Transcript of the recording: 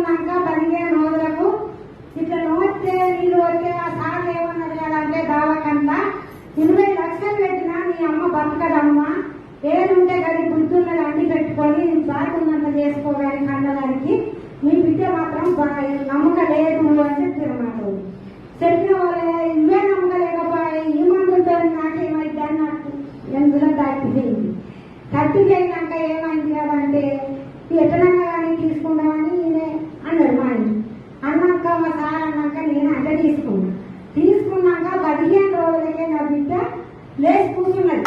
తీసుకున్నాక 15 రోజులకు ఇట్లా నోస్తే నీళ్ళు వచ్చే ఆ సార్ ఏమన్నది అంటే దావకంతా 20 లక్షలు పెట్టినా నీ అమ్మ బతకదమ్మా, ఏదుంటే గడి గుర్తున్నది అన్ని పెట్టుకొని బాగున్నంత చేసుకోవాలి కన్నదానికి, మీ బిడ్డ మాత్రం నమ్మకం లేదు అని చెప్పారు. నాకు చెప్పిన వాళ్ళే ఇవే నమ్మకలేకపోయి ఈ మందులతో నాకేమైంది అని నాకు ఎందులో తట్టి చేయింది. తట్టి చేయడాక ఏమైంది కదంటే ఎట్లన్నా కానీ తీసుకుందామని నేనే అన్నాడు మా ఇంటి. అన్నాక మా సార్ అన్నాక నేను అంటే తీసుకున్నాక 15 రోజులకే నా బిడ్డ లేచి కూర్చున్నది.